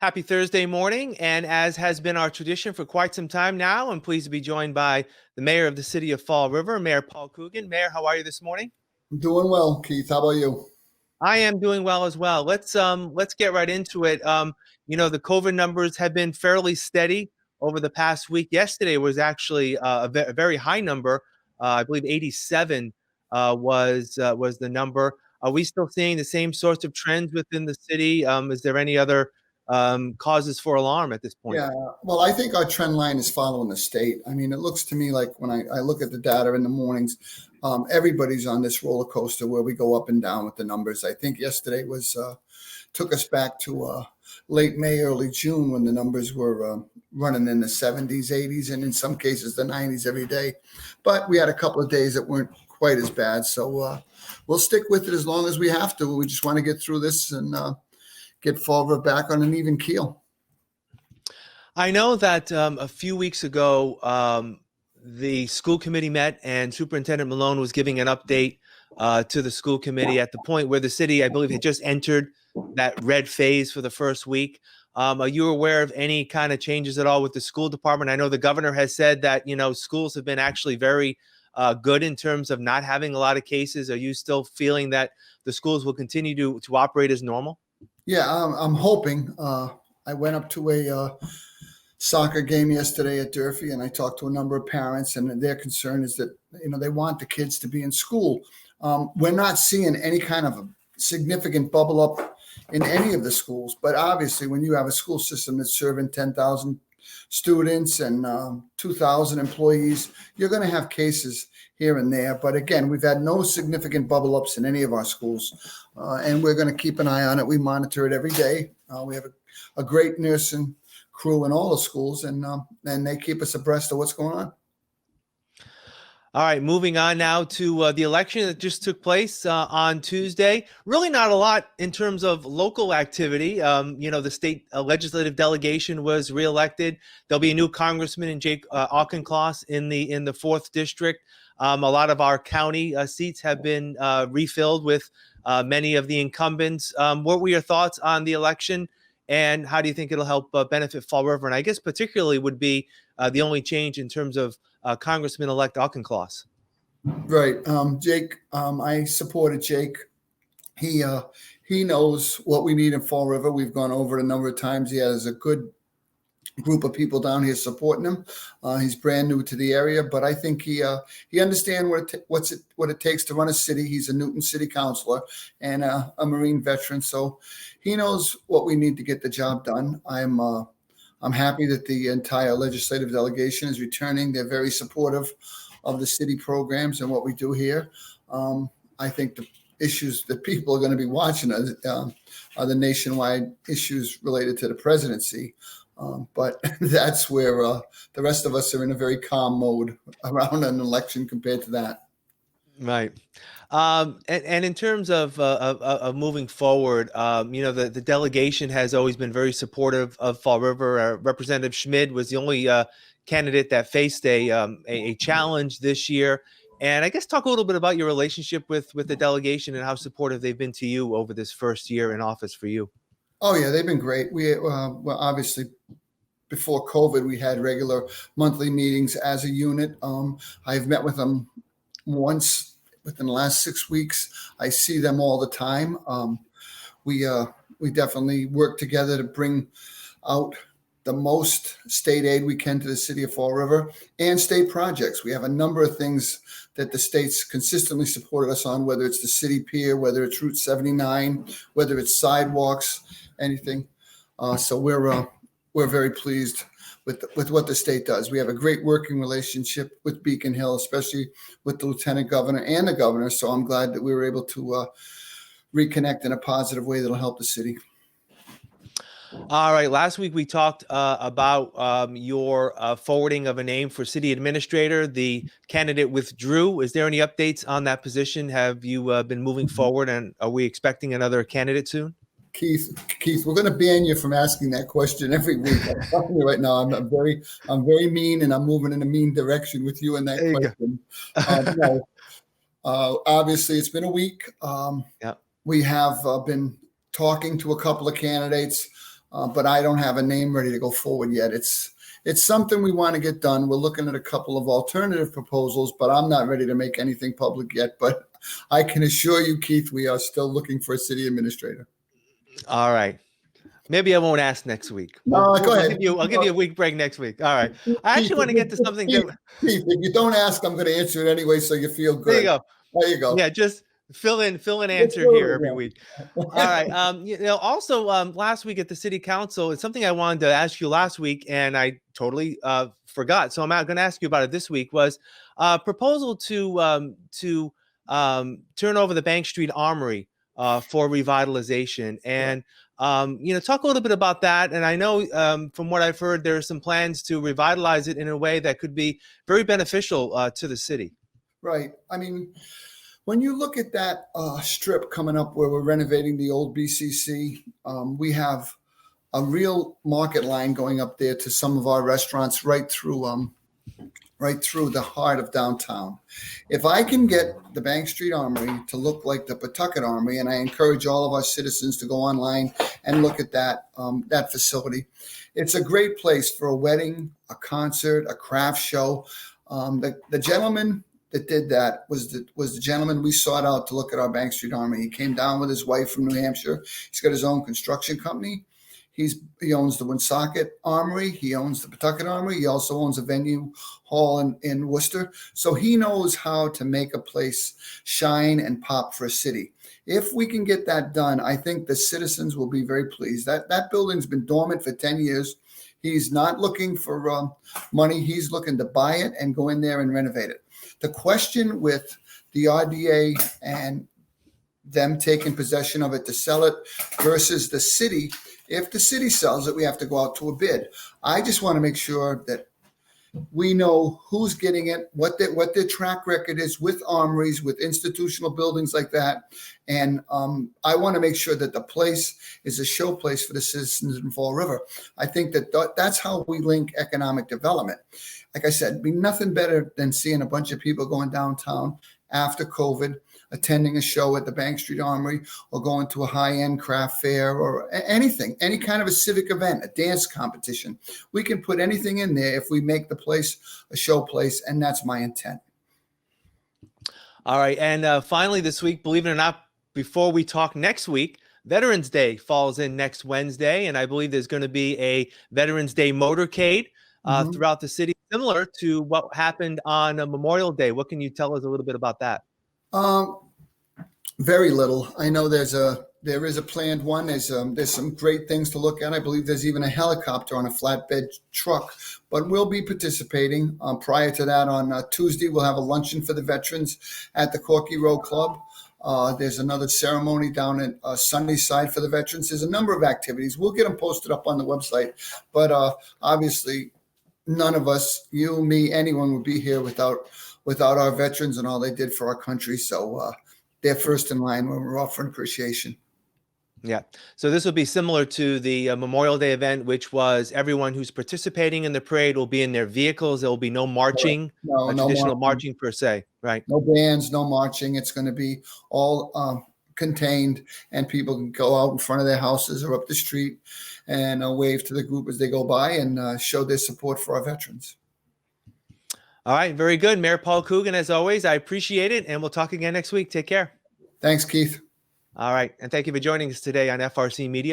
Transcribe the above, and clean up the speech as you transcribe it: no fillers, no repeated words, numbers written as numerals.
Happy Thursday morning, and as has been our tradition for quite some time now, I'm pleased to be joined by the mayor of the city of Fall River, Mayor Paul Coogan. Mayor, how are you this morning? I'm doing well, Keith. How about you? I am doing well as well. Let's get right into it. The COVID numbers have been fairly steady over the past week. Yesterday was actually a very high number. I believe 87 was the number. Are we still seeing the same sorts of trends within the city? Is there any other causes for alarm at this point? Yeah, well, I think our trend line is following the state. I mean, it looks to me like when I look at the data in the mornings, everybody's on this roller coaster where we go up and down with the numbers. I think yesterday was took us back to late May, early June when the numbers were running in the 70s, 80s, and in some cases the 90s every day. But we had a couple of days that weren't quite as bad. So we'll stick with it as long as we have to. We just want to get through this and get Fall River back on an even keel. I know that a few weeks ago, the school committee met and Superintendent Malone was giving an update to the school committee at the point where the city, I believe, had just entered that red phase for the first week. Are you aware of any kind of changes at all with the school department? I know the governor has said that, schools have been actually very good in terms of not having a lot of cases. Are you still feeling that the schools will continue to operate as normal? Yeah, I'm hoping. I went up to a soccer game yesterday at Durfee, and I talked to a number of parents, and their concern is that they want the kids to be in school. We're not seeing any kind of a significant bubble up in any of the schools, but obviously, when you have a school system that's serving 10,000 students and 2,000 employees, you're going to have cases here and there. But again, we've had no significant bubble ups in any of our schools, and we're going to keep an eye on it. We monitor it every day. We have a great nursing crew in all the schools, and they keep us abreast of what's going on. All right, moving on now to the election that just took place on Tuesday. Really not a lot in terms of local activity. The state legislative delegation was reelected. There'll be a new congressman in Jake Auchincloss in the 4th district. A lot of our county seats have been refilled with many of the incumbents. What were your thoughts on the election, and how do you think it'll help benefit Fall River? And I guess particularly would be the only change in terms of Congressman-elect Auchincloss. Right. Jake, I supported Jake. He knows what we need in Fall River. We've gone over it a number of times. He has a good group of people down here supporting him. He's brand new to the area, but I think he understands what it takes to run a city. He's a Newton City Councilor and a Marine veteran, so he knows what we need to get the job done. I'm happy that the entire legislative delegation is returning. They're very supportive of the city programs and what we do here. I think the issues that people are going to be watching are the nationwide issues related to the presidency. But that's where the rest of us are in a very calm mode around an election compared to that. Right. And in terms of moving forward, the delegation has always been very supportive of Fall River. Representative Schmid was the only candidate that faced a challenge this year. And I guess talk a little bit about your relationship with the delegation and how supportive they've been to you over this first year in office for you. Oh, yeah, they've been great. We obviously, before COVID, we had regular monthly meetings as a unit. I've met with them once within the last 6 weeks. I see them all the time. We definitely work together to bring out the most state aid we can to the city of Fall River and state projects. We have a number of things that the state's consistently supported us on, whether it's the city pier, whether it's Route 79, whether it's sidewalks, anything. So we're very pleased with what the state does. We have a great working relationship with Beacon Hill, especially with the lieutenant governor and the governor. So I'm glad that we were able to reconnect in a positive way that'll help the city. All right. Last week we talked about your forwarding of a name for city administrator. The candidate withdrew. Is there any updates on that position? Have you been moving forward, and are we expecting another candidate soon? Keith, we're going to ban you from asking that question every week. I'm telling you right now, I'm very mean, and I'm moving in a mean direction with you in that question. Obviously, it's been a week. Yeah. We have been talking to a couple of candidates. but I don't have a name ready to go forward yet. It's something we want to get done. We're looking at a couple of alternative proposals, but I'm not ready to make anything public yet. But I can assure you, Keith, we are still looking for a city administrator. All right. Maybe I won't ask next week. Go ahead. I'll give you a week break next week. All right. I actually want to get to something different. Keith, if you don't ask, I'm going to answer it anyway, so you feel good. There you go. There you go. Yeah, just fill in answer here every week. All right. Also last week at the city council, it's something I wanted to ask you last week and I totally forgot. So I'm going to ask you about it this week. Was a proposal to turn over the Bank Street Armory for revitalization. And talk a little bit about that. And I know from what I've heard, there are some plans to revitalize it in a way that could be very beneficial to the city. Right. I mean, when you look at that strip coming up where we're renovating the old BCC, we have a real market line going up there to some of our restaurants right through the heart of downtown. If I can get the Bank Street Armory to look like the Pawtucket Armory, and I encourage all of our citizens to go online and look at that facility, it's a great place for a wedding, a concert, a craft show. The gentleman that did that was the gentleman we sought out to look at our Bank Street Armory. He came down with his wife from New Hampshire. He's got his own construction company. He owns the Woonsocket Armory. He owns the Pawtucket Armory. He also owns a venue hall in Worcester. So he knows how to make a place shine and pop for a city. If we can get that done, I think the citizens will be very pleased. That building's been dormant for 10 years. He's not looking for money. He's looking to buy it and go in there and renovate it. The question with the RDA and them taking possession of it to sell it versus the city, if the city sells it, we have to go out to a bid. I just want to make sure that we know who's getting it, what their track record is with armories, with institutional buildings like that. And I want to make sure that the place is a show place for the citizens in Fall River. I think that's how we link economic development. Like I said, it'd be nothing better than seeing a bunch of people going downtown after COVID, attending a show at the Bank Street Armory, or going to a high-end craft fair, or anything, any kind of a civic event, a dance competition. We can put anything in there if we make the place a show place, and that's my intent. All right. And finally this week, believe it or not, before we talk next week, Veterans Day falls in next Wednesday, and I believe there's going to be a Veterans Day motorcade throughout the city, similar to what happened on Memorial Day. What can you tell us a little bit about that? Very little. I know there is a planned one. There's some great things to look at. I believe there's even a helicopter on a flatbed truck, but we'll be participating. Prior to that, on Tuesday, we'll have a luncheon for the veterans at the Corky Road Club. There's another ceremony down at Sunnyside for the veterans. There's a number of activities. We'll get them posted up on the website, but obviously none of us, you, me, anyone would be here without our veterans and all they did for our country. So they're first in line when we're offering appreciation. Yeah. So this will be similar to the Memorial Day event, which was everyone who's participating in the parade will be in their vehicles. There will be no marching, no traditional marching per se, right? No bands, no marching. It's going to be all contained, and people can go out in front of their houses or up the street and wave to the group as they go by and show their support for our veterans. All right. Very good. Mayor Paul Coogan, as always, I appreciate it. And we'll talk again next week. Take care. Thanks, Keith. All right. And thank you for joining us today on FRC Media.